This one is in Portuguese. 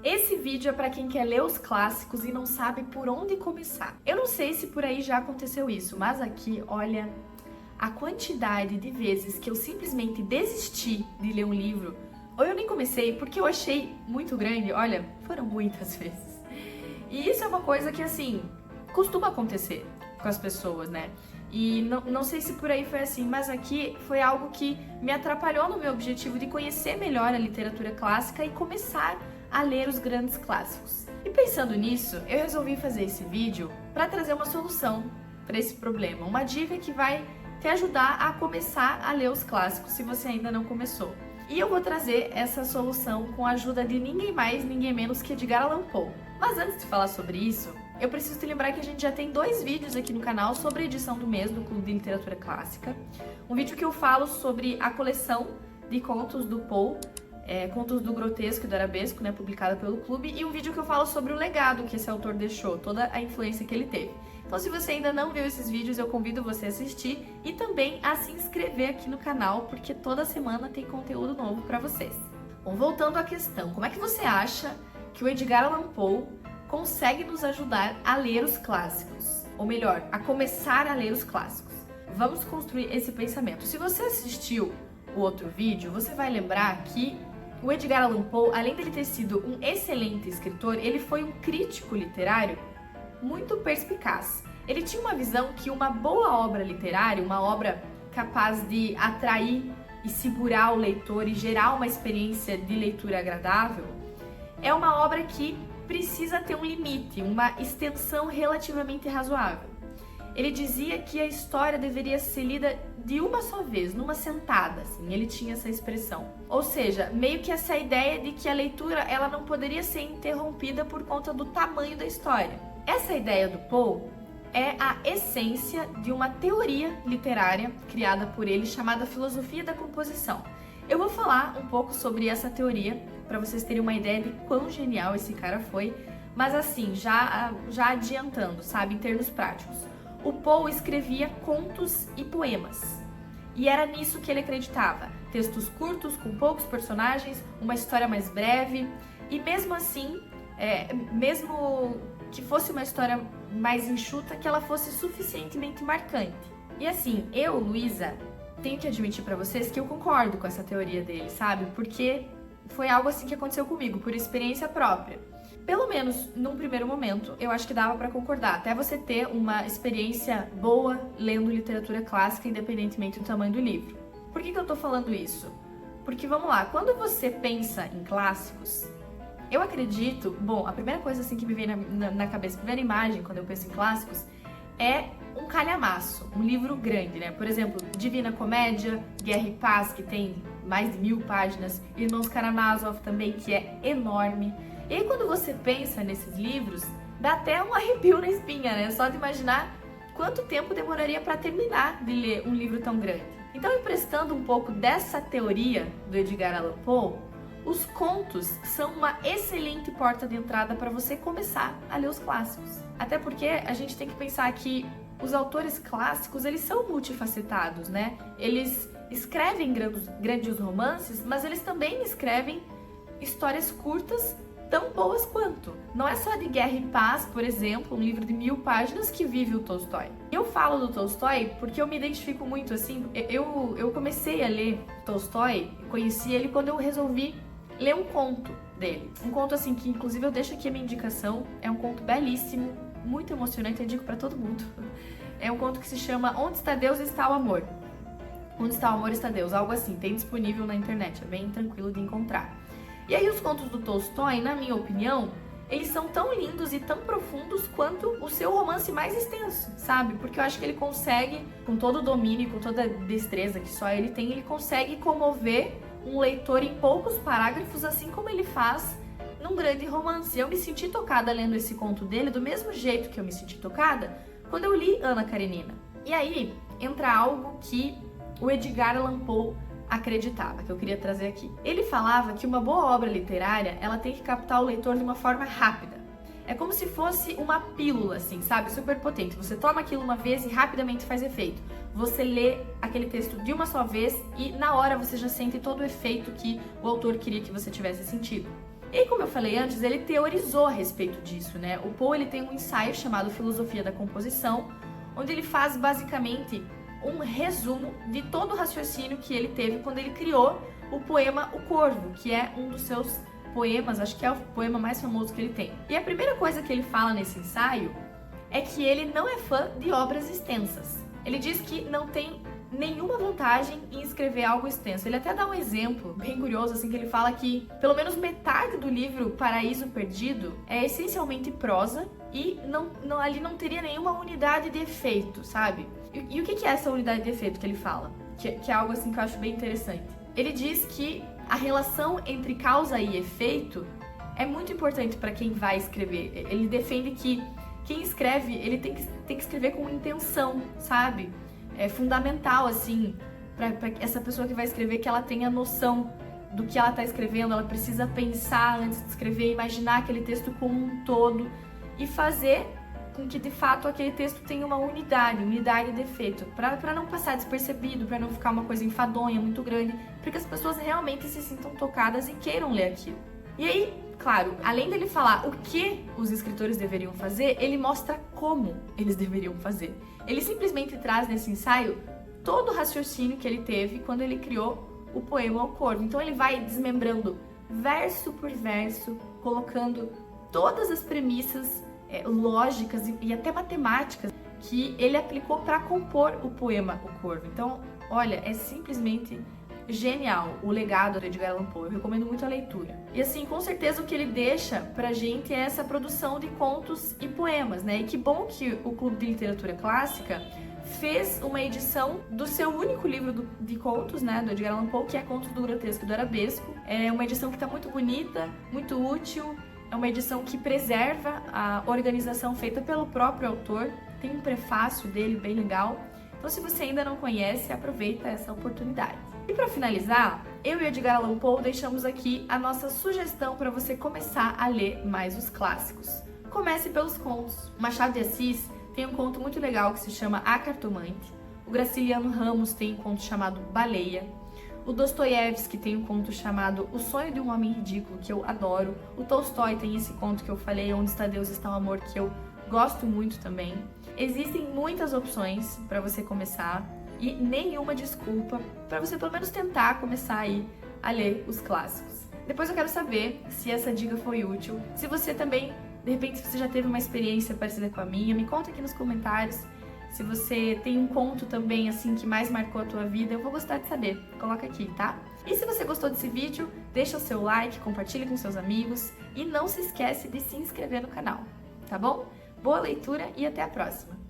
Esse vídeo é para quem quer ler os clássicos e não sabe por onde começar. Eu não sei se por aí já aconteceu isso, mas aqui, olha, a quantidade de vezes que eu simplesmente desisti de ler um livro, ou eu nem comecei porque eu achei muito grande, olha, foram muitas vezes. E isso é uma coisa que, assim, costuma acontecer com as pessoas, né? E não sei se por aí foi assim, mas aqui foi algo que me atrapalhou no meu objetivo de conhecer melhor a literatura clássica e começar a ler os grandes clássicos. E pensando nisso, eu resolvi fazer esse vídeo para trazer uma solução para esse problema, uma dica que vai te ajudar a começar a ler os clássicos se você ainda não começou. E eu vou trazer essa solução com a ajuda de ninguém mais, ninguém menos que Edgar Allan Poe. Mas antes de falar sobre isso, eu preciso te lembrar que a gente já tem 2 vídeos aqui no canal sobre a edição do mês do Clube de Literatura Clássica. Um vídeo que eu falo sobre a coleção de contos do Poe, Contos do Grotesco e do Arabesco, né, publicada pelo Clube, e um vídeo que eu falo sobre o legado que esse autor deixou, toda a influência que ele teve. Então, se você ainda não viu esses vídeos, eu convido você a assistir e também a se inscrever aqui no canal, porque toda semana tem conteúdo novo para vocês. Bom, voltando à questão, como é que você acha que o Edgar Allan Poe consegue nos ajudar a ler os clássicos? Ou melhor, a começar a ler os clássicos. Vamos construir esse pensamento. Se você assistiu o outro vídeo, você vai lembrar que o Edgar Allan Poe, além dele ter sido um excelente escritor, ele foi um crítico literário muito perspicaz. Ele tinha uma visão que uma boa obra literária, uma obra capaz de atrair e segurar o leitor e gerar uma experiência de leitura agradável, é uma obra que precisa ter um limite, uma extensão relativamente razoável. Ele dizia que a história deveria ser lida de uma só vez, numa sentada, assim, ele tinha essa expressão. Ou seja, meio que essa ideia de que a leitura ela não poderia ser interrompida por conta do tamanho da história. Essa ideia do Poe é a essência de uma teoria literária criada por ele chamada filosofia da composição. Eu vou falar um pouco sobre essa teoria para vocês terem uma ideia de quão genial esse cara foi, mas assim, já adiantando, sabe, em termos práticos. O Poe escrevia contos e poemas, e era nisso que ele acreditava. Textos curtos, com poucos personagens, uma história mais breve, e mesmo assim, mesmo que fosse uma história mais enxuta, que ela fosse suficientemente marcante. E assim, eu, Luísa, tenho que admitir pra vocês que eu concordo com essa teoria dele, sabe? Porque foi algo assim que aconteceu comigo, por experiência própria. Pelo menos num primeiro momento, eu acho que dava pra concordar, até você ter uma experiência boa lendo literatura clássica, independentemente do tamanho do livro. Por que eu tô falando isso? Porque, vamos lá, quando você pensa em clássicos, eu acredito, bom, a primeira coisa assim que me vem na cabeça, a primeira imagem quando eu penso em clássicos, é um calhamaço, um livro grande, né? Por exemplo, Divina Comédia, Guerra e Paz, que tem mais de 1000 páginas, Irmãos Karamazov também, que é enorme. E aí, quando você pensa nesses livros, dá até um arrepio na espinha, né? Só de imaginar quanto tempo demoraria para terminar de ler um livro tão grande. Então, emprestando um pouco dessa teoria do Edgar Allan Poe, os contos são uma excelente porta de entrada para você começar a ler os clássicos. Até porque a gente tem que pensar que os autores clássicos, eles são multifacetados, né? Eles escrevem grandes romances, mas eles também escrevem histórias curtas tão boas quanto. Não é só de Guerra e Paz, por exemplo, um livro de 1000 páginas que vive o Tolstói. Eu falo do Tolstói porque eu me identifico muito, assim, eu comecei a ler Tolstói, conheci ele quando eu resolvi ler um conto dele. Um conto, assim, que inclusive eu deixo aqui a minha indicação, é um conto belíssimo, muito emocionante, eu indico pra todo mundo. É um conto que se chama Onde está Deus está o Amor. Onde está o amor está Deus, algo assim, tem disponível na internet, é bem tranquilo de encontrar. E aí os contos do Tolstói, na minha opinião, eles são tão lindos e tão profundos quanto o seu romance mais extenso, sabe? Porque eu acho que ele consegue, com todo o domínio, com toda a destreza que só ele tem, ele consegue comover um leitor em poucos parágrafos, assim como ele faz num grande romance. Eu me senti tocada lendo esse conto dele do mesmo jeito que eu me senti tocada quando eu li Ana Karenina. E aí entra algo que o Edgar Allan Poe acreditava, que eu queria trazer aqui. Ele falava que uma boa obra literária, ela tem que captar o leitor de uma forma rápida. É como se fosse uma pílula, assim, sabe? Super potente. Você toma aquilo uma vez e rapidamente faz efeito. Você lê aquele texto de uma só vez e na hora você já sente todo o efeito que o autor queria que você tivesse sentido. E aí, como eu falei antes, ele teorizou a respeito disso, né? O Poe, ele tem um ensaio chamado Filosofia da Composição, onde ele faz basicamente um resumo de todo o raciocínio que ele teve quando ele criou o poema O Corvo, que é um dos seus poemas, acho que é o poema mais famoso que ele tem. E a primeira coisa que ele fala nesse ensaio é que ele não é fã de obras extensas. Ele diz que não tem nenhuma vantagem em escrever algo extenso. Ele até dá um exemplo bem curioso, assim, que ele fala que pelo menos metade do livro Paraíso Perdido é essencialmente prosa e ali não teria nenhuma unidade de efeito, sabe? E o que é essa unidade de efeito que ele fala? Que é algo assim que eu acho bem interessante. Ele diz que a relação entre causa e efeito é muito importante para quem vai escrever. Ele defende que quem escreve, ele tem que escrever com intenção, sabe? É fundamental, assim, para essa pessoa que vai escrever, que ela tenha noção do que ela está escrevendo. Ela precisa pensar antes de escrever, imaginar aquele texto como um todo e fazer com que, de fato, aquele texto tenha uma unidade de efeito, para não passar despercebido, para não ficar uma coisa enfadonha, muito grande, para que as pessoas realmente se sintam tocadas e queiram ler aquilo. E aí, claro, além dele falar o que os escritores deveriam fazer, ele mostra como eles deveriam fazer. Ele simplesmente traz nesse ensaio todo o raciocínio que ele teve quando ele criou o poema O Corvo. Então ele vai desmembrando verso por verso, colocando todas as premissas lógicas e até matemáticas que ele aplicou para compor o poema O Corvo. Então, olha, é simplesmente genial o legado do Edgar Allan Poe. Eu recomendo muito a leitura. E assim, com certeza o que ele deixa pra gente é essa produção de contos e poemas, né? E que bom que o Clube de Literatura Clássica fez uma edição do seu único livro de contos, né, do Edgar Allan Poe, que é Contos do Grotesco e do Arabesco. É uma edição que tá muito bonita, muito útil. É uma edição que preserva a organização feita pelo próprio autor. Tem um prefácio dele bem legal. Então, se você ainda não conhece, aproveita essa oportunidade. E para finalizar, eu e Edgar Allan Poe deixamos aqui a nossa sugestão para você começar a ler mais os clássicos. Comece pelos contos. O Machado de Assis tem um conto muito legal que se chama A Cartomante. O Graciliano Ramos tem um conto chamado Baleia. O Dostoiévski tem um conto chamado O Sonho de um Homem Ridículo, que eu adoro. O Tolstói tem esse conto que eu falei, Onde está Deus está o Amor, que eu gosto muito também. Existem muitas opções para você começar e nenhuma desculpa para você pelo menos tentar começar aí a ler os clássicos. Depois eu quero saber se essa dica foi útil. Se você também, de repente, você já teve uma experiência parecida com a minha, me conta aqui nos comentários. Se você tem um conto também, assim, que mais marcou a tua vida, eu vou gostar de saber. Coloca aqui, tá? E se você gostou desse vídeo, deixa o seu like, compartilhe com seus amigos e não se esquece de se inscrever no canal, tá bom? Boa leitura e até a próxima!